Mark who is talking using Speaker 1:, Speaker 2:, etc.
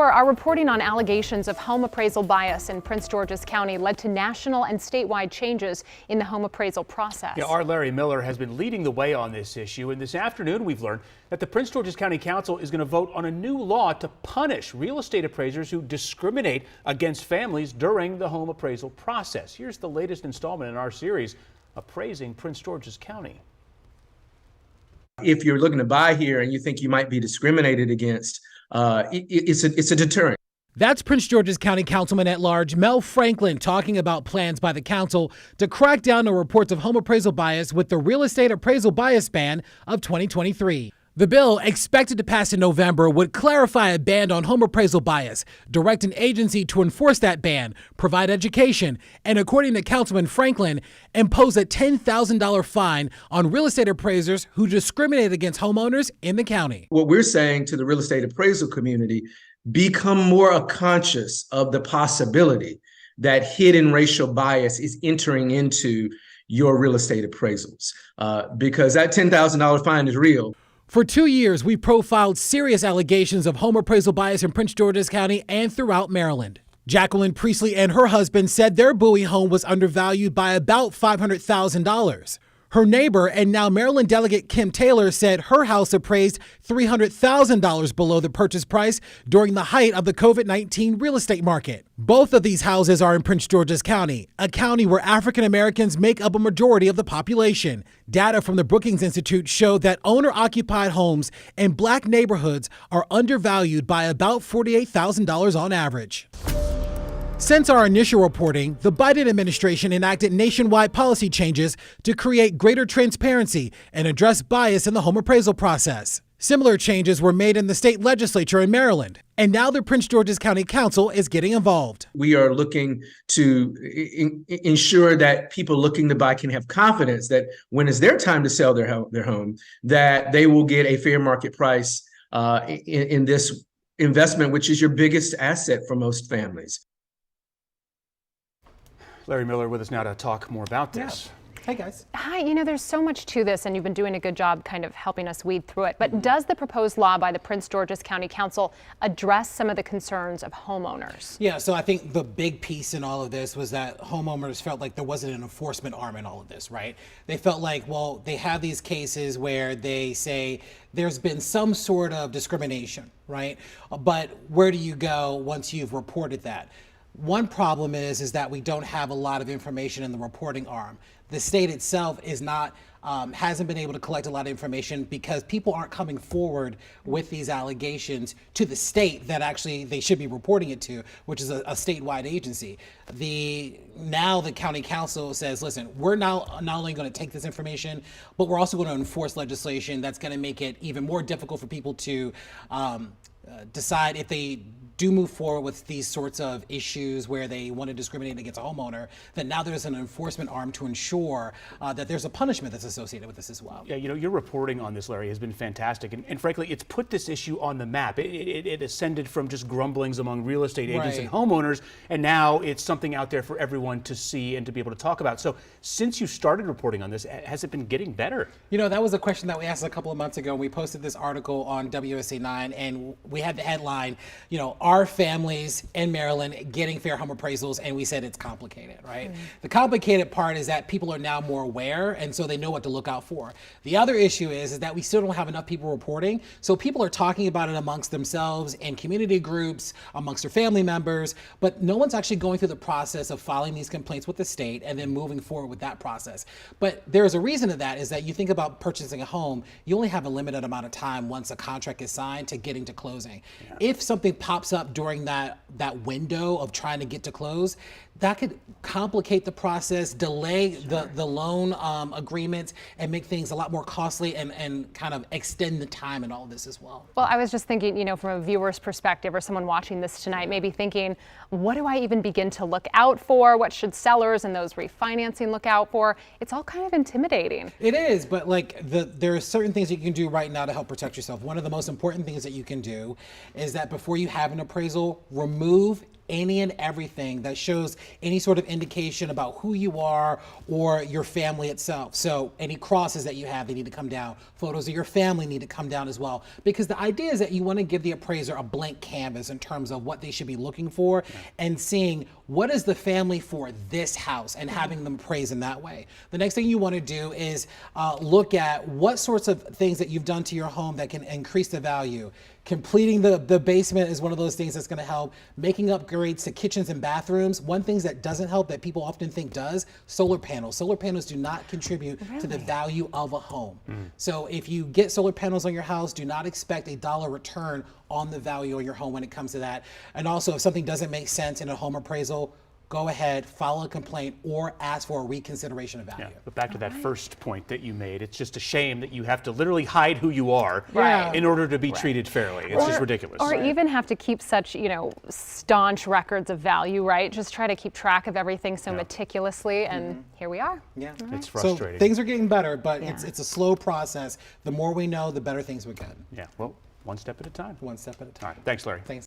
Speaker 1: Our reporting on allegations of home appraisal bias in Prince George's County led to national and statewide changes in the home appraisal process.
Speaker 2: Yeah, our Larry Miller has been leading the way on this issue, and this afternoon we've learned that the Prince George's County Council is going to vote on a new law to punish real estate appraisers who discriminate against families during the home appraisal process. Here's the latest installment in our series, Appraising Prince George's County.
Speaker 3: If you're looking to buy here and you think you might be discriminated against, it's a deterrent.
Speaker 4: That's Prince George's County Councilman at Large Mel Franklin talking about plans by the council to crack down on reports of home appraisal bias with the real estate appraisal bias ban of 2023. The bill, expected to pass in November, would clarify a ban on home appraisal bias, direct an agency to enforce that ban, provide education, and according to Councilman Franklin, impose a $10,000 fine on real estate appraisers who discriminate against homeowners in the county.
Speaker 3: What we're saying to the real estate appraisal community, become more conscious of the possibility that hidden racial bias is entering into your real estate appraisals, because that $10,000 fine is real.
Speaker 4: For 2 years, we profiled serious allegations of home appraisal bias in Prince George's County and throughout Maryland. Jacqueline Priestley and her husband said their Bowie home was undervalued by about $500,000. Her neighbor and now Maryland delegate Kim Taylor said her house appraised $300,000 below the purchase price during the height of the COVID-19 real estate market. Both of these houses are in Prince George's County, a county where African Americans make up a majority of the population. Data from the Brookings Institute showed that owner-occupied homes in black neighborhoods are undervalued by about $48,000 on average. Since our initial reporting, the Biden administration enacted nationwide policy changes to create greater transparency and address bias in the home appraisal process. Similar changes were made in the state legislature in Maryland, and now the Prince George's County Council is getting involved.
Speaker 3: We are looking to ensure that people looking to buy can have confidence that when it's their time to sell their home, that they will get a fair market price in this investment, which is your biggest asset for most families.
Speaker 2: Larry Miller with us now to talk more about this.
Speaker 4: Yeah. Hey, guys.
Speaker 1: Hi, there's so much to this, and you've been doing a good job kind of helping us weed through it. But does the proposed law by the Prince George's County Council address some of the concerns of homeowners?
Speaker 4: Yeah, so I think the big piece in all of this was that homeowners felt like there wasn't an enforcement arm in all of this, right? They felt like, well, they have these cases where they say there's been some sort of discrimination, right? But where do you go once you've reported that? One problem is that we don't have a lot of information in the reporting arm. The state itself is not, hasn't been able to collect a lot of information because people aren't coming forward with these allegations to the state that actually they should be reporting it to, which is a statewide agency. Now the county council says, listen, we're not only going to take this information, but we're also going to enforce legislation that's going to make it even more difficult for people to decide if they do move forward with these sorts of issues where they want to discriminate against a homeowner, that now there's an enforcement arm to ensure that there's a punishment that's associated with this as well.
Speaker 2: Yeah, your reporting on this, Larry, has been fantastic. And frankly, it's put this issue on the map. It ascended from just grumblings among real estate agents and homeowners, and now it's something out there for everyone to see and to be able to talk about. So since you started reporting on this, has it been getting better?
Speaker 4: That was a question that we asked a couple of months ago. We posted this article on WSA 9, and we had the headline, are families in Maryland getting fair home appraisals? And we said it's complicated, right? The complicated part is that people are now more aware, and so they know what to look out for. The other issue is that we still don't have enough people reporting. So people are talking about it amongst themselves in community groups, amongst their family members, but no one's actually going through the process of filing these complaints with the state and then moving forward with that process. But there's a reason to that, is that you think about purchasing a home, you only have a limited amount of time once a contract is signed to getting to closing. Yeah. If something pops up during that window of trying to get to close, that could complicate the process, delay the loan agreements, and make things a lot more costly and kind of extend the time in all of this as well.
Speaker 1: Well, I was just thinking, from a viewer's perspective or someone watching this tonight, maybe thinking, what do I even begin to look out for? What should sellers and those refinancing look out for? It's all kind of intimidating.
Speaker 4: It is, but there are certain things that you can do right now to help protect yourself. One of the most important things that you can do is that before you have an appraisal, remove any and everything that shows any sort of indication about who you are or your family itself. So any crosses that you have, they need to come down. Photos of your family need to come down as well. Because the idea is that you want to give the appraiser a blank canvas in terms of what they should be looking for and seeing what is the family for this house and having them appraise in that way. The next thing you want to do is look at what sorts of things that you've done to your home that can increase the value. Completing the basement is one of those things that's going to help. Making upgrades to kitchens and bathrooms. One thing that doesn't help that people often think does, solar panels. Solar panels do not contribute to the value of a home. So if you get solar panels on your house, do not expect a dollar return on the value of your home when it comes to that. And also, if something doesn't make sense in a home appraisal, go ahead, file a complaint, or ask for a reconsideration of value.
Speaker 2: Yeah, but back to that first point that you made, it's just a shame that you have to literally hide who you are
Speaker 1: Right.
Speaker 2: in order to be treated fairly. It's just ridiculous.
Speaker 1: Or even have to keep such, staunch records of value, right? Just try to keep track of everything so meticulously, and here we are.
Speaker 4: Yeah.
Speaker 2: It's
Speaker 4: So
Speaker 2: frustrating.
Speaker 4: things are getting better, but it's a slow process. The more we know, the better things we get.
Speaker 2: Yeah, well, one step at a time.
Speaker 4: One step at a time.
Speaker 2: All right, thanks, Larry.
Speaker 4: Thanks.